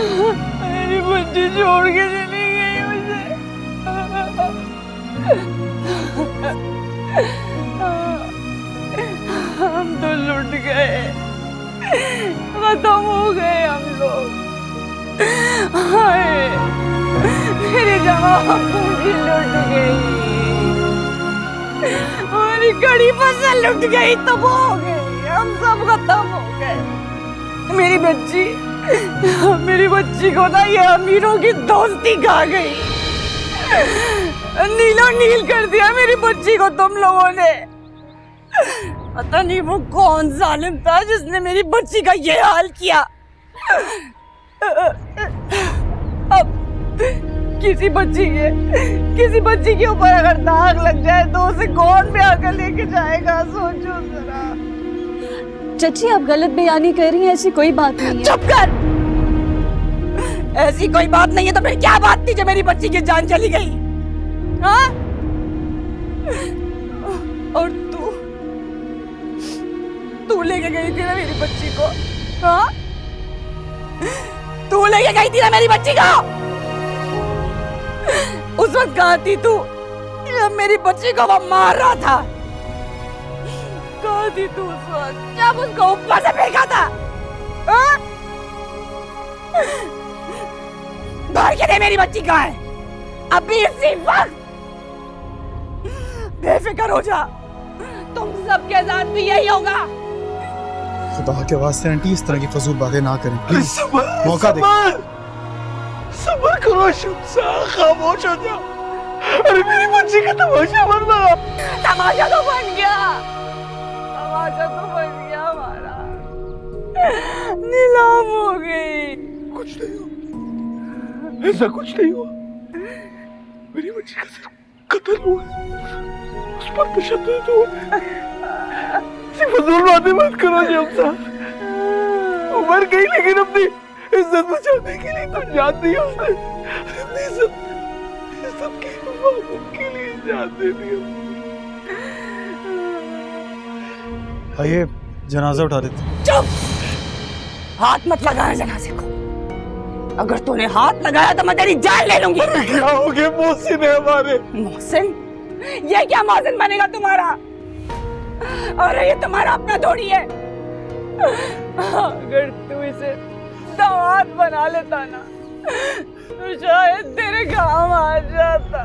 मेरी बच्ची छोड़ के चली गई मुझे। हम तो लुट गए, खत्म हो गए हम लोग। हाय, मेरी जमा पूंजी लुट गई, हमारी कड़ी फसल लुट गई, तबाह हो गई, हम सब खत्म हो गए। मेरी बच्ची को ना ये अमीरों की दोस्ती खा गई, नीलो नील कर दिया मेरी बच्ची को तुम लोगों ने। पता नहीं वो कौन जालिम था जिसने मेरी बच्ची का ये हाल किया। अब किसी बच्ची के ऊपर अगर दाग लग जाए तो उसे कौन भी आकर लेके जाएगा, सोचो जरा। चची आप गलत बयानी कर रही हैं, ऐसी कोई बात नहीं है। चुप कर, ऐसी कोई बात नहीं है तो फिर क्या बात थी जो मेरी बच्ची की जान चली गई? हाँ? और तू लेके गई थी ना मेरी बच्ची को? हाँ? तू लेके गई थी ना मेरी बच्ची को? उस वक्त कहाँ थी तू जब मेरी बच्ची को वो मार रहा था? कहाँ थी तू उस वक्त जब उसको ऊपर से फेंका था? हाँ? भाग के दे, मेरी बच्ची कहाँ है? अभी इसी वक्त बेफिक्र हो जा, तुम सबके साथ भी यही होगा। खुदा के वास्ते आंटी इस तरह की फजूल बातें ना करें प्लीज, मौका दे। सबर करो शुक्सा, खामोश हो जाओ। अरे मेरी बच्ची का तमाशा बन रहा। तमाशा तो बन गया, तमाशा तो बन गया हमारा, नीलाम हो गई। कुछ नहीं हुआ, ऐसा कुछ नहीं हुआ। मेरी बच्ची का सिर्फ कत्ल हुआ, उस पर तशद्दुद हुआ। फजूल बातें मत करो शुक्सा, वो मर गई लेकिन अपनी इज्जत बचाने के लिए तो जान दी उसने। अपनी इज्जत की हिफाजत के लिए जान दे दी। आइए जनाजा उठा देते। चुप, हाथ मत लगाना जनाजे को। अगर तूने हाथ लगाया तो मैं तेरी जान ले लूंगी। क्या हो गया मोहसिन है हमारे? मोहसिन? ये क्या मोहसिन बनेगा तुम्हारा? अरे ये तुम्हारा अपना थोड़ी है। अगर तू इसे दामाद बना लेता ना तो शायद तेरे काम आ जाता।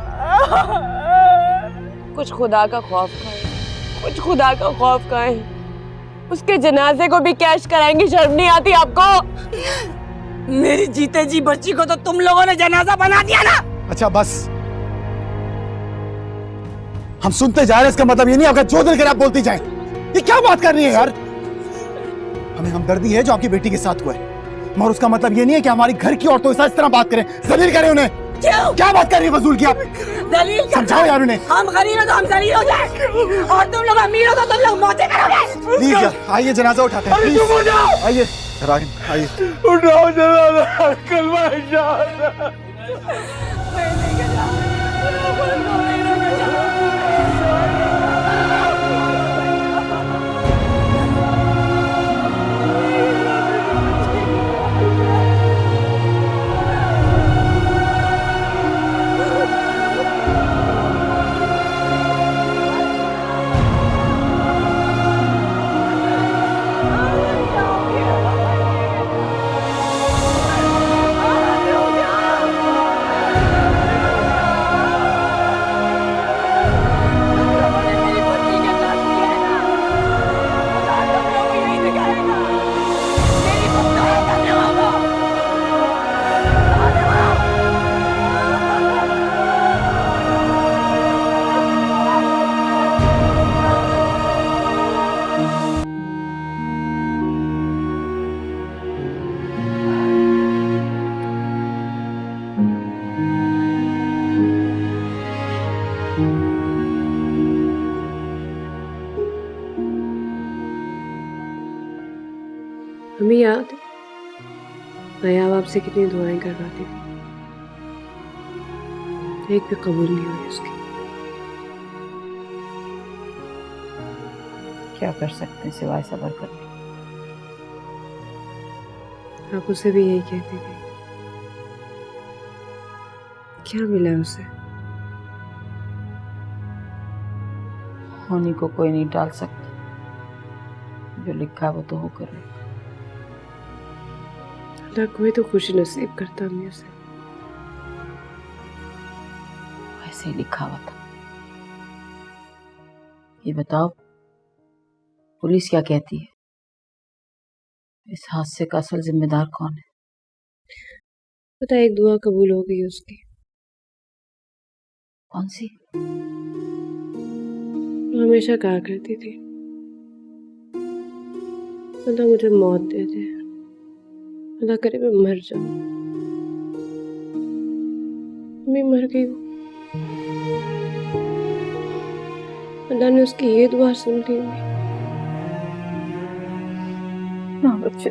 कुछ खुदा का खौफ खाए, कुछ खुदा का खौफ खाए। उसके जनाजे को भी कैश कराएंगी, शर्म नहीं आती आपको? मेरी जीते जी बच्ची को तो तुम लोगों ने जनाजा बना दिया ना। अच्छा बस, हम सुनते जा रहे हैं, इसका मतलब ये नहीं आपका जो दिल करे आप बोलती जाएं। ये क्या बात कर रही है यार? हमें हमदर्दी है जो आपकी बेटी के साथ हुआ है, मगर उसका मतलब ये नहीं है कि हमारी घर की औरतों के साथ इस तरह बात करें, जलील करें उन्हें। क्यों? क्या बात कर रही है फजूल की आप? दलील समझाओ यार उन्हें। हम गरीब हैं तो हम जलील हो जाए, और तुम लोग अमीर हो तो तुम लोग मौतें करोगे। प्लीज यार आइए जनाजा उठाते हैं, चुप हो जाओ। आइए रागिन आइए। उठाओ जनाजा, कलमा शहादत। हमें याद है मैं आपसे कितनी दुआएं करवाती थी, एक भी कबूल नहीं हुई उसकी। क्या कर सकते हैं सिवाय सब्र करने। आप उसे भी यही कहती थी क्या मिला उसे? होनी को कोई नहीं टाल सकता, जो लिखा है वो तो होकर रहेगा। अल्लाह कोई तो खुशी नसीब करता अम्मी उसे। वैसे ही लिखा हुआ था। ये बताओ, पुलिस क्या कहती है? इस हादसे का असल जिम्मेदार कौन है? पता है, एक दुआ कबूल हो गई उसकी। कौन सी? वो हमेशा कहा करती थी, अल्लाह मुझे मौत दे दे, अल्लाह करे मैं मर जाऊं। मैं मर गई हूँ। अल्लाह ने उसकी ये दुआ सुन ली। बच्चे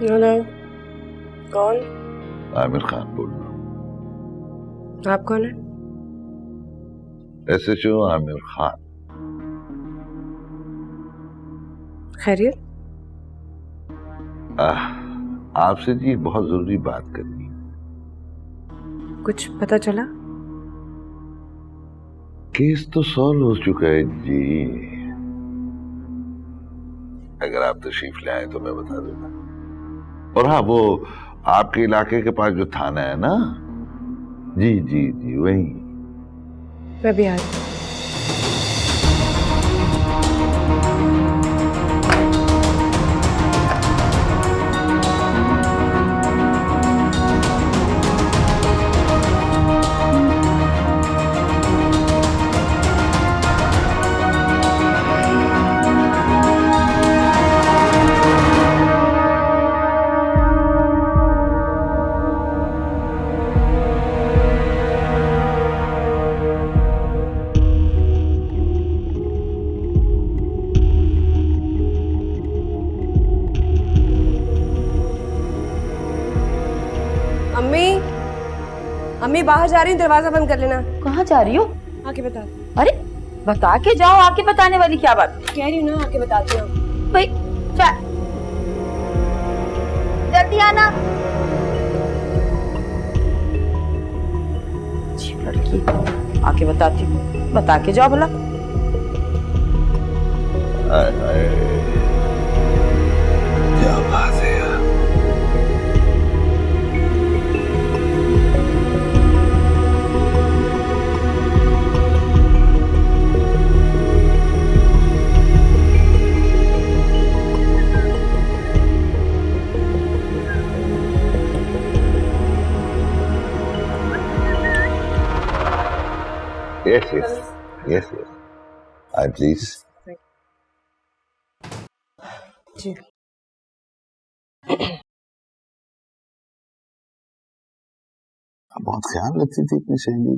हेलो, कौन? आमिर खान बोल रहा हूँ। आप कौन है? SHO आमिर खान। खैरियत? आपसे जी एक बहुत जरूरी बात करनी है। कुछ पता चला? केस तो सॉल्व हो चुका है जी। अगर आप तशरीफ ले आए तो मैं बता दूंगा। और हाँ, वो आपके इलाके के पास जो थाना है ना, जी जी जी वही। मैं भी आ रही हूँ। अम्मी, अम्मी बाहर जा रही हूँ, दरवाजा बंद कर लेना। कहाँ जा रही हो? आके बता। अरे बता के जाओ, आके बताने वाली क्या बात? कह रही हूँ ना, आके बताती हूँ। भाई जल्दी आना। अच्छी लड़की, आके बताती हूँ। बता के जाओ भला। क्या बात है यार। Yes. Please. जी। बहुत ख्याल रखती थी अपनी सहेली।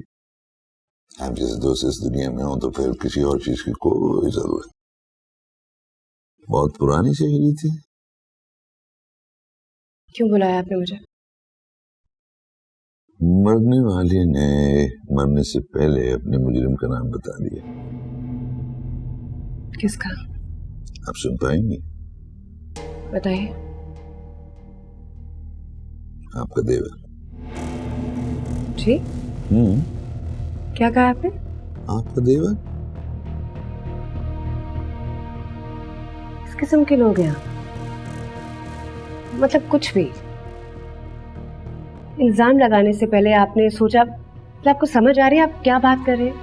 आप जैसे दोस्त इस दुनिया में हो तो फिर किसी और चीज की कोई जरूरत। बहुत पुरानी सहेली थी। क्यों बुलाया आपने मुझे? मरने वाले ने मरने से पहले अपने मुजरिम का नाम बता दिया। किसका? आप सुन पाएंगे? बताइए। आपका देवर। जी क्या कहा आपने? आपका देवर किस किस्म के लोग हैं आप? मतलब कुछ भी इल्जाम लगाने से पहले आपने सोचा, मतलब आपको समझ आ रही है आप क्या बात कर रहे हैं?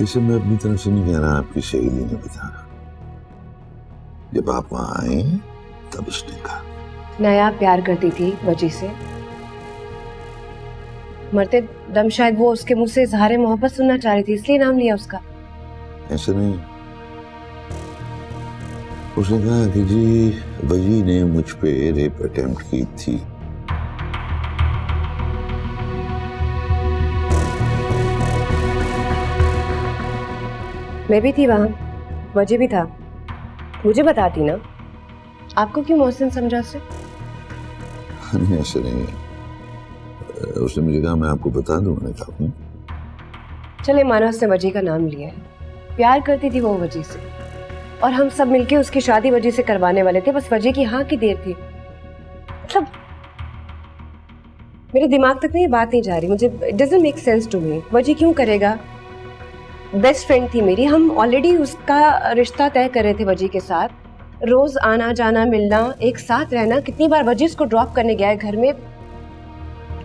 इसे मैं अपनी तरफ से नहीं कह रहा, आपकी सहेली ने बताया। जब आप वहां आए तब उसने कहा। नया प्यार करती थी वजह से, मरते दम शायद वो उसके मुंह से इजहार मोहब्बत सुनना चाह रही थी, इसलिए नाम लिया उसका। ऐसा नहीं, उसने कहा कि जी वजी ने मुझ पे रेप अटेम्प्ट की थी। मैं भी थी वहां, वजह भी था, मुझे बताती ना। आपको क्यों मोहसिन समझा उसे? नहीं ऐसा नहीं है, उसने मुझे कहा मैं आपको बता दूं। मैंने कहा चले माना उसने वजह का नाम लिया है, प्यार करती थी वो वजह से, और हम सब मिलके उसकी शादी वजह से करवाने वाले थे, बस वजह की हाँ की देर थी। मतलब मेरे दिमाग तक में ये बात नहीं जा रही, मुझे it doesn't make sense to me. वजह क्यों करेगा? बेस्ट फ्रेंड थी मेरी, हम ऑलरेडी उसका रिश्ता तय कर रहे थे वजह के साथ, रोज आना जाना मिलना एक साथ रहना। कितनी बार वजह उसको ड्रॉप करने गया है घर में।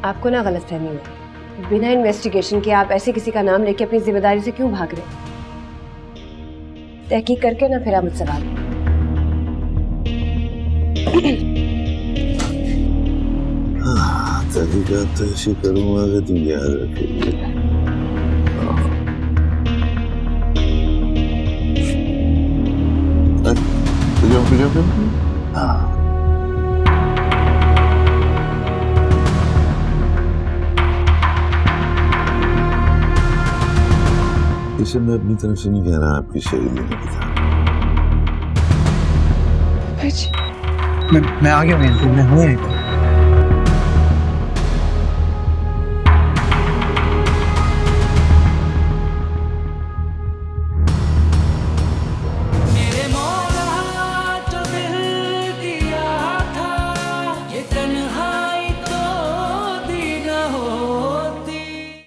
आपको ना गलतफहमी हुई, बिना इन्वेस्टिगेशन के आप ऐसे किसी का नाम लेके अपनी जिम्मेदारी से क्यों भाग रहे? तहकीक करके ना फिर आप मुझसे बात। तहकीकात तो ऐसी करूंगा कि तुम याद रखोगे। इसे मैं अपनी तरफ से नहीं कह रहा, आपकी सहेली ने बताया। मैं आ गया, मैं हूँ।